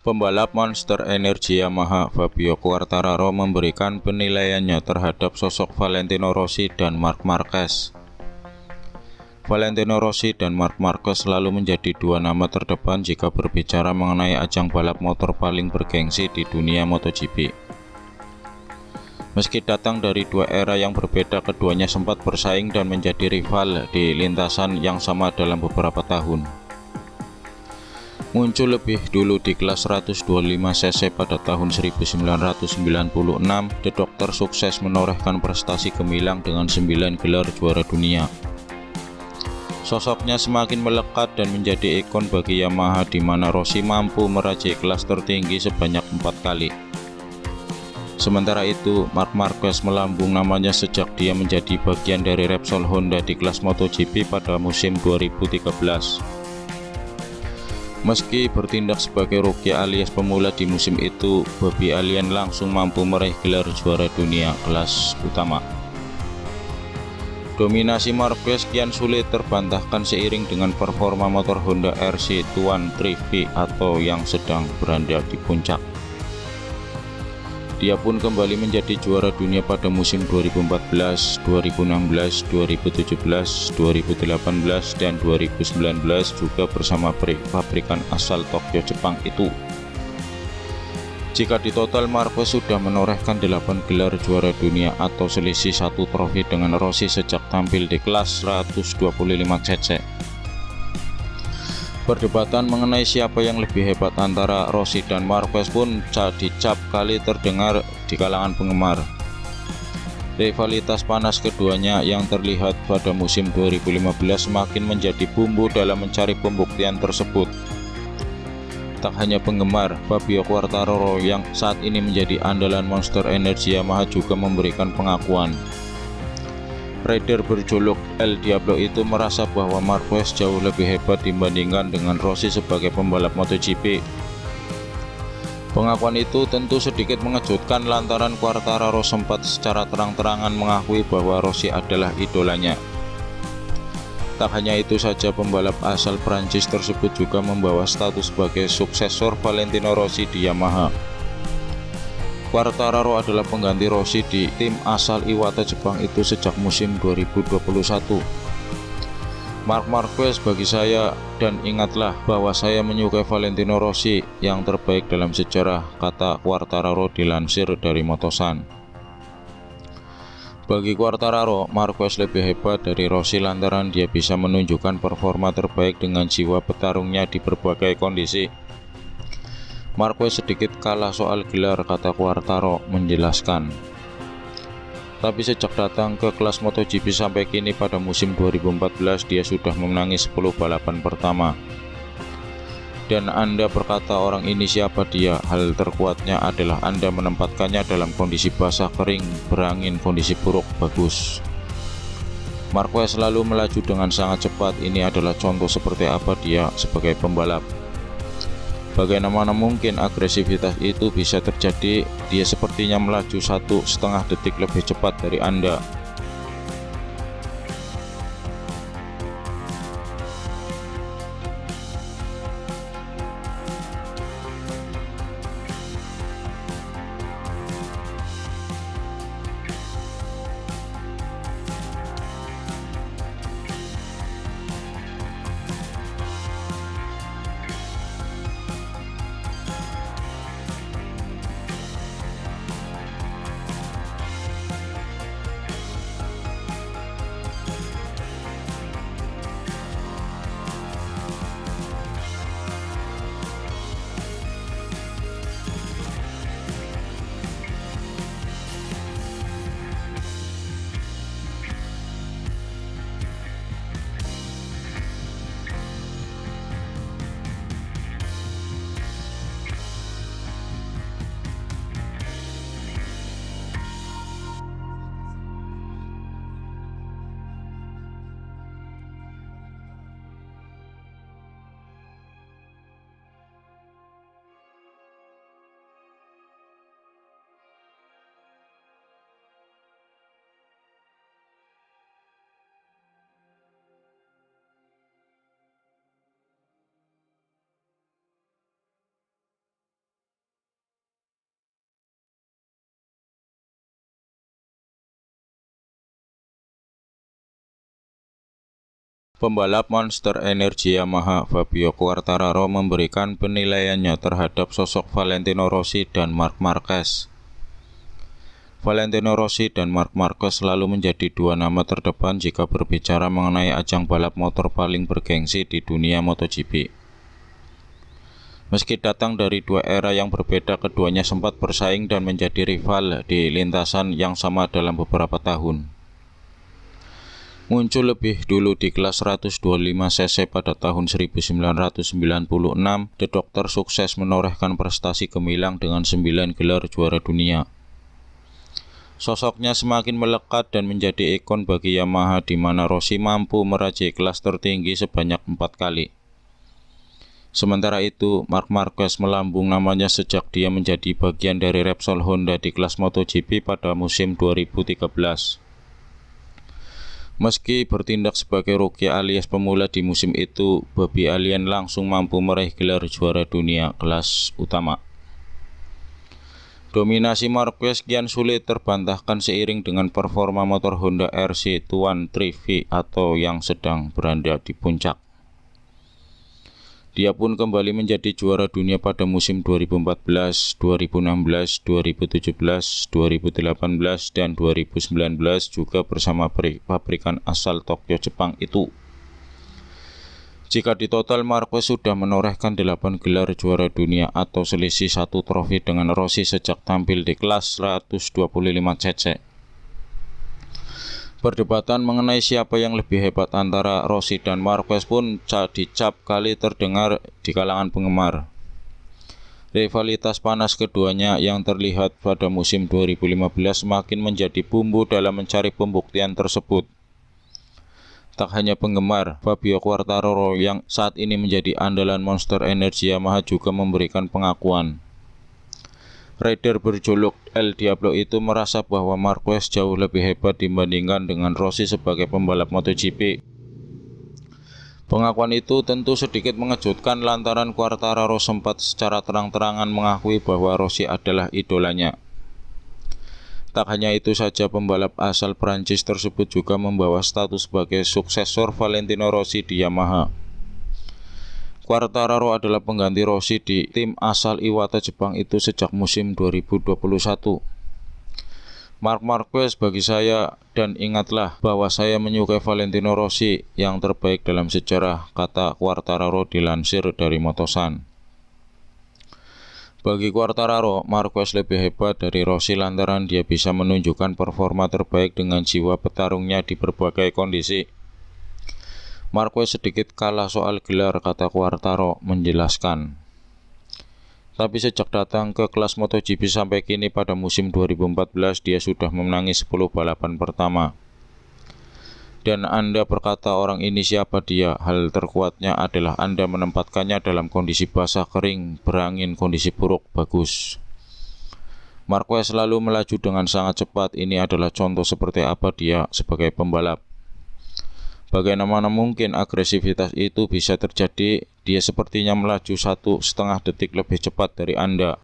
Pembalap Monster Energy Yamaha Fabio Quartararo memberikan penilaiannya terhadap sosok Valentino Rossi dan Marc Marquez. Valentino Rossi dan Marc Marquez selalu menjadi dua nama terdepan jika berbicara mengenai ajang balap motor paling bergengsi di dunia MotoGP. Meski datang dari dua era yang berbeda, keduanya sempat bersaing dan menjadi rival di lintasan yang sama dalam beberapa tahun. Muncul lebih dulu di kelas 125cc pada tahun 1996, The Doctor sukses menorehkan prestasi gemilang dengan 9 gelar juara dunia. Sosoknya semakin melekat dan menjadi ikon bagi Yamaha, di mana Rossi mampu meraih kelas tertinggi sebanyak 4 kali. Sementara itu, Marc Marquez melambung namanya sejak dia menjadi bagian dari Repsol Honda di kelas MotoGP pada musim 2013. Meski bertindak sebagai rookie alias pemula di musim itu, Bobby Allien langsung mampu meraih gelar juara dunia kelas utama. Dominasi Marquez kian sulit terbantahkan seiring dengan performa motor Honda RC Tuan 3V atau yang sedang berada di puncak. Dia pun kembali menjadi juara dunia pada musim 2014, 2016, 2017, 2018, dan 2019 juga bersama pabrikan asal Tokyo, Jepang itu. Jika di total, Marquez sudah menorehkan 8 gelar juara dunia atau selisih 1 trofi dengan Rossi sejak tampil di kelas 125cc. Perdebatan mengenai siapa yang lebih hebat antara Rossi dan Marquez pun dicap kali terdengar di kalangan penggemar. Rivalitas panas keduanya yang terlihat pada musim 2015 semakin menjadi bumbu dalam mencari pembuktian tersebut. Tak hanya penggemar, Fabio Quartararo yang saat ini menjadi andalan Monster Energy Yamaha juga memberikan pengakuan. Rider berjuluk El Diablo itu merasa bahwa Marquez jauh lebih hebat dibandingkan dengan Rossi sebagai pembalap MotoGP. Pengakuan itu tentu sedikit mengejutkan lantaran Quartararo sempat secara terang-terangan mengakui bahwa Rossi adalah idolanya. Tak hanya itu saja, pembalap asal Prancis tersebut juga membawa status sebagai suksesor Valentino Rossi di Yamaha. Quartararo adalah pengganti Rossi di tim asal Iwata Jepang itu sejak musim 2021. Marc Marquez bagi saya, dan ingatlah bahwa saya menyukai Valentino Rossi, yang terbaik dalam sejarah, kata Quartararo dilansir dari Motosan. Bagi Quartararo, Marquez lebih hebat dari Rossi lantaran dia bisa menunjukkan performa terbaik dengan jiwa petarungnya di berbagai kondisi. Marquez sedikit kalah soal gelar, kata Quartararo menjelaskan. Tapi sejak datang ke kelas MotoGP sampai kini pada musim 2014 dia sudah memenangi 10 balapan pertama. Dan Anda berkata orang ini siapa dia? Hal terkuatnya adalah Anda menempatkannya dalam kondisi basah, kering, berangin, kondisi buruk, bagus. Marquez selalu melaju dengan sangat cepat. Ini adalah contoh seperti apa dia sebagai pembalap. Bagaimana mungkin agresivitas itu bisa terjadi? Dia sepertinya melaju 1,5 detik lebih cepat dari Anda. Pembalap Monster Energy Yamaha Fabio Quartararo memberikan penilaiannya terhadap sosok Valentino Rossi dan Marc Marquez. Valentino Rossi dan Marc Marquez selalu menjadi dua nama terdepan jika berbicara mengenai ajang balap motor paling bergengsi di dunia MotoGP. Meski datang dari dua era yang berbeda, keduanya sempat bersaing dan menjadi rival di lintasan yang sama dalam beberapa tahun. Muncul lebih dulu di kelas 125cc pada tahun 1996, The Doctor sukses menorehkan prestasi gemilang dengan 9 gelar juara dunia. Sosoknya semakin melekat dan menjadi ikon bagi Yamaha, di mana Rossi mampu meraih kelas tertinggi sebanyak 4 kali. Sementara itu, Marc Marquez melambung namanya sejak dia menjadi bagian dari Repsol Honda di kelas MotoGP pada musim 2013. Meski bertindak sebagai rookie alias pemula di musim itu, Bobby Alien langsung mampu meraih gelar juara dunia kelas utama. Dominasi Marquez kian sulit terbantahkan seiring dengan performa motor Honda RC Tuan 3V atau yang sedang berada di puncak. Dia pun kembali menjadi juara dunia pada musim 2014, 2016, 2017, 2018, dan 2019 juga bersama pabrikan asal Tokyo, Jepang itu. Jika di total, Marquez sudah menorehkan 8 gelar juara dunia atau selisih 1 trofi dengan Rossi sejak tampil di kelas 125cc. Perdebatan mengenai siapa yang lebih hebat antara Rossi dan Marquez pun dicap kali terdengar di kalangan penggemar. Rivalitas panas keduanya yang terlihat pada musim 2015 semakin menjadi bumbu dalam mencari pembuktian tersebut. Tak hanya penggemar, Fabio Quartararo yang saat ini menjadi andalan Monster Energy Yamaha juga memberikan pengakuan. Rider berjuluk El Diablo itu merasa bahwa Marquez jauh lebih hebat dibandingkan dengan Rossi sebagai pembalap MotoGP. Pengakuan itu tentu sedikit mengejutkan lantaran Quartararo sempat secara terang-terangan mengakui bahwa Rossi adalah idolanya. Tak hanya itu saja, pembalap asal Prancis tersebut juga membawa status sebagai suksesor Valentino Rossi di Yamaha. Quartararo adalah pengganti Rossi di tim asal Iwata Jepang itu sejak musim 2021. Marc Marquez bagi saya, dan ingatlah bahwa saya menyukai Valentino Rossi, yang terbaik dalam sejarah, kata Quartararo dilansir dari Motosan. Bagi Quartararo, Marquez lebih hebat dari Rossi lantaran dia bisa menunjukkan performa terbaik dengan jiwa petarungnya di berbagai kondisi. Marquez sedikit kalah soal gelar, kata Quartararo menjelaskan. Tapi sejak datang ke kelas MotoGP sampai kini pada musim 2014 dia sudah memenangi 10 balapan pertama. Dan Anda berkata orang ini siapa dia? Hal terkuatnya adalah Anda menempatkannya dalam kondisi basah, kering, berangin, kondisi buruk, bagus. Marquez selalu melaju dengan sangat cepat. Ini adalah contoh seperti apa dia sebagai pembalap. Bagaimana mungkin agresivitas itu bisa terjadi? Dia sepertinya melaju 1,5 detik lebih cepat dari Anda.